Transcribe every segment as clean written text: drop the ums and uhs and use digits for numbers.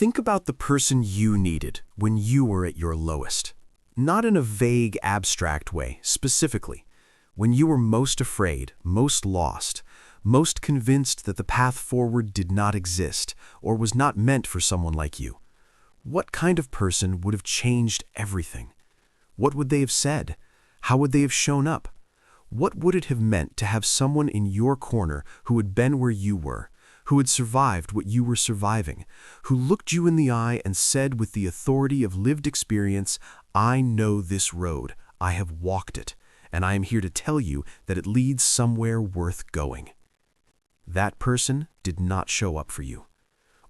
Think about the person you needed when you were at your lowest. Not in a vague, abstract way, specifically. When you were most afraid, most lost, most convinced that the path forward did not exist or was not meant for someone like you. What kind of person would have changed everything? What would they have said? How would they have shown up? What would it have meant to have someone in your corner who had been where you were, who had survived what you were surviving, who looked you in the eye and said with the authority of lived experience, "I know this road, I have walked it, and I am here to tell you that it leads somewhere worth going." That person did not show up for you.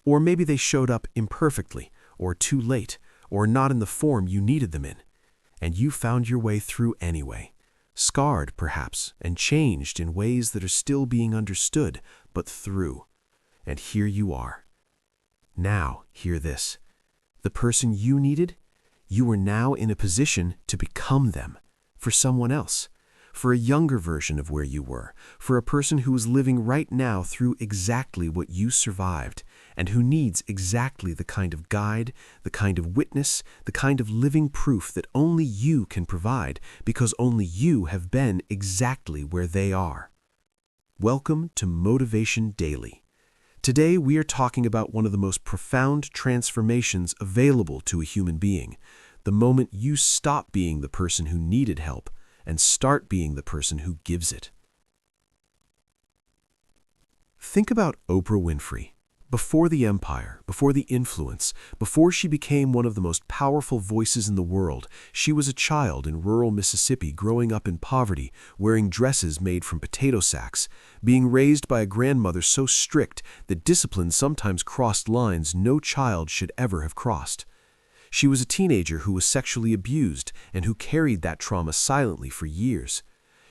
Or maybe they showed up imperfectly, or too late, or not in the form you needed them in. And you found your way through anyway. Scarred, perhaps, and changed in ways that are still being understood, but through. And here you are. Now, hear this. The person you needed, you are now in a position to become them, for someone else, for a younger version of where you were, for a person who is living right now through exactly what you survived, and who needs exactly the kind of guide, the kind of witness, the kind of living proof that only you can provide, because only you have been exactly where they are. Welcome to Motivation Daily. Today we are talking about one of the most profound transformations available to a human being, the moment you stop being the person who needed help and start being the person who gives it. Think about Oprah Winfrey. Before the empire, before the influence, before she became one of the most powerful voices in the world, she was a child in rural Mississippi growing up in poverty, wearing dresses made from potato sacks, being raised by a grandmother so strict that discipline sometimes crossed lines no child should ever have crossed. She was a teenager who was sexually abused and who carried that trauma silently for years.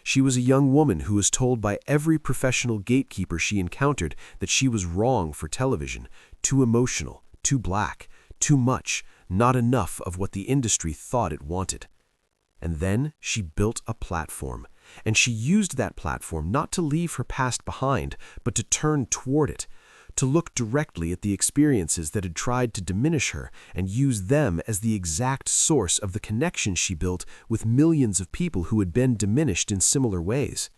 She was a young woman who was told by every professional gatekeeper she encountered that she was wrong for television, too emotional, too black, too much, not enough of what the industry thought it wanted. And then she built a platform, and she used that platform not to leave her past behind, but to turn toward it, to look directly at the experiences that had tried to diminish her and use them as the exact source of the connection she built with millions of people who had been diminished in similar ways.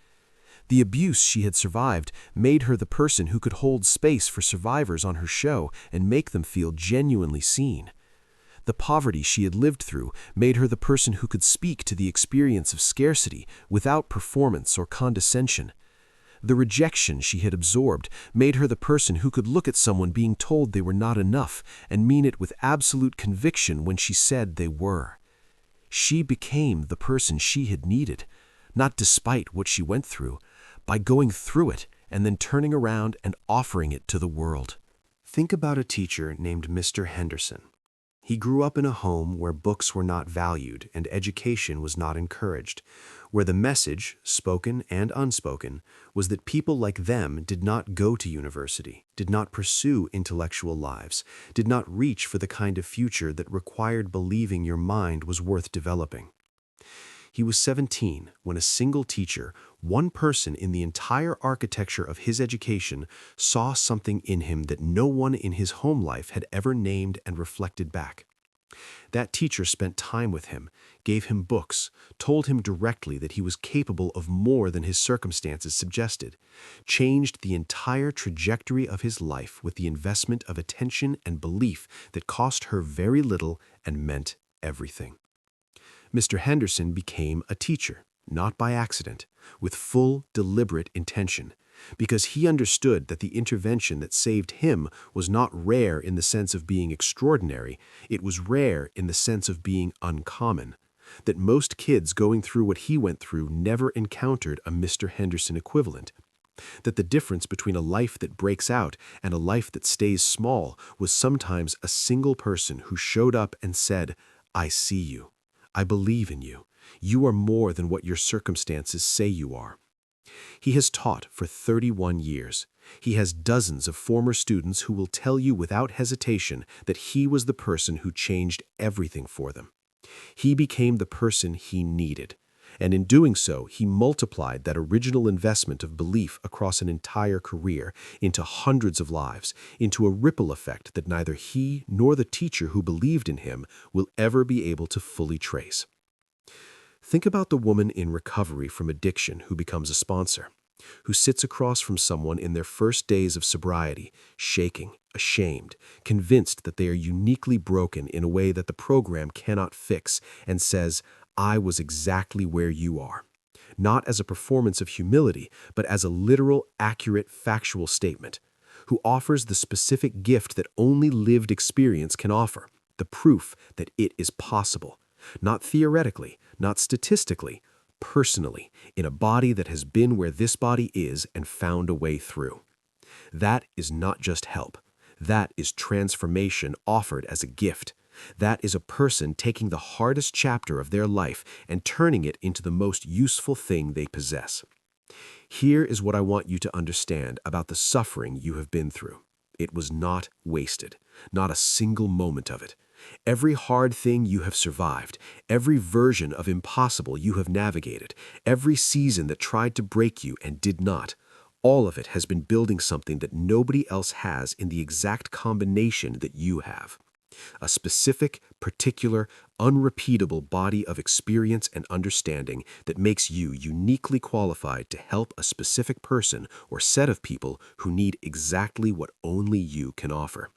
The abuse she had survived made her the person who could hold space for survivors on her show and make them feel genuinely seen. The poverty she had lived through made her the person who could speak to the experience of scarcity without performance or condescension. The rejection she had absorbed made her the person who could look at someone being told they were not enough and mean it with absolute conviction when she said they were. She became the person she had needed, not despite what she went through, by going through it and then turning around and offering it to the world. Think about a teacher named Mr. Henderson. He grew up in a home where books were not valued and education was not encouraged, where the message, spoken and unspoken, was that people like them did not go to university, did not pursue intellectual lives, did not reach for the kind of future that required believing your mind was worth developing. He was 17 when a single teacher, one person in the entire architecture of his education, saw something in him that no one in his home life had ever named and reflected back. That teacher spent time with him, gave him books, told him directly that he was capable of more than his circumstances suggested, changed the entire trajectory of his life with the investment of attention and belief that cost her very little and meant everything. Mr. Henderson became a teacher, not by accident, with full, deliberate intention, because he understood that the intervention that saved him was not rare in the sense of being extraordinary, it was rare in the sense of being uncommon, that most kids going through what he went through never encountered a Mr. Henderson equivalent, that the difference between a life that breaks out and a life that stays small was sometimes a single person who showed up and said, "I see you. I believe in you. You are more than what your circumstances say you are." He has taught for 31 years. He has dozens of former students who will tell you without hesitation that he was the person who changed everything for them. He became the person he needed. And in doing so, he multiplied that original investment of belief across an entire career into hundreds of lives, into a ripple effect that neither he nor the teacher who believed in him will ever be able to fully trace. Think about the woman in recovery from addiction who becomes a sponsor, who sits across from someone in their first days of sobriety, shaking, ashamed, convinced that they are uniquely broken in a way that the program cannot fix, and says, "I was exactly where you are." Not as a performance of humility, but as a literal, accurate, factual statement. Who offers the specific gift that only lived experience can offer, the proof that it is possible. Not theoretically, not statistically, personally, in a body that has been where this body is and found a way through. That is not just help. That is transformation offered as a gift. That is a person taking the hardest chapter of their life and turning it into the most useful thing they possess. Here is what I want you to understand about the suffering you have been through. It was not wasted, not a single moment of it. Every hard thing you have survived, every version of impossible you have navigated, every season that tried to break you and did not, all of it has been building something that nobody else has in the exact combination that you have. A specific, particular, unrepeatable body of experience and understanding that makes you uniquely qualified to help a specific person or set of people who need exactly what only you can offer.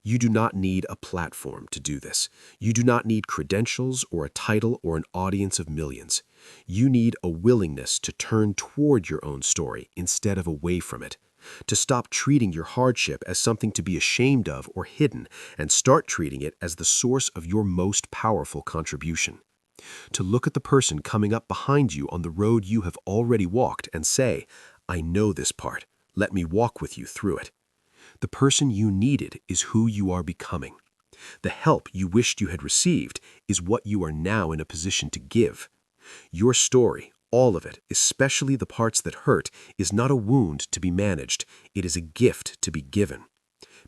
You do not need a platform to do this. You do not need credentials or a title or an audience of millions. You need a willingness to turn toward your own story instead of away from it. To stop treating your hardship as something to be ashamed of or hidden and start treating it as the source of your most powerful contribution. To look at the person coming up behind you on the road you have already walked and say, "I know this part. Let me walk with you through it." The person you needed is who you are becoming. The help you wished you had received is what you are now in a position to give. Your story, all of it, especially the parts that hurt, is not a wound to be managed. It is a gift to be given.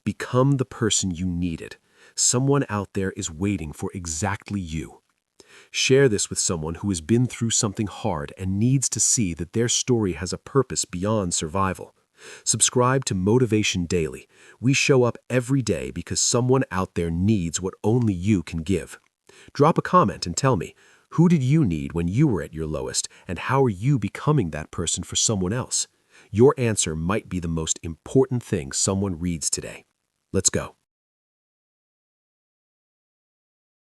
Become the person you needed. Someone out there is waiting for exactly you. Share this with someone who has been through something hard and needs to see that their story has a purpose beyond survival. Subscribe to Motivation Daily. We show up every day because someone out there needs what only you can give. Drop a comment and tell me, who did you need when you were at your lowest, and how are you becoming that person for someone else? Your answer might be the most important thing someone reads today. Let's go.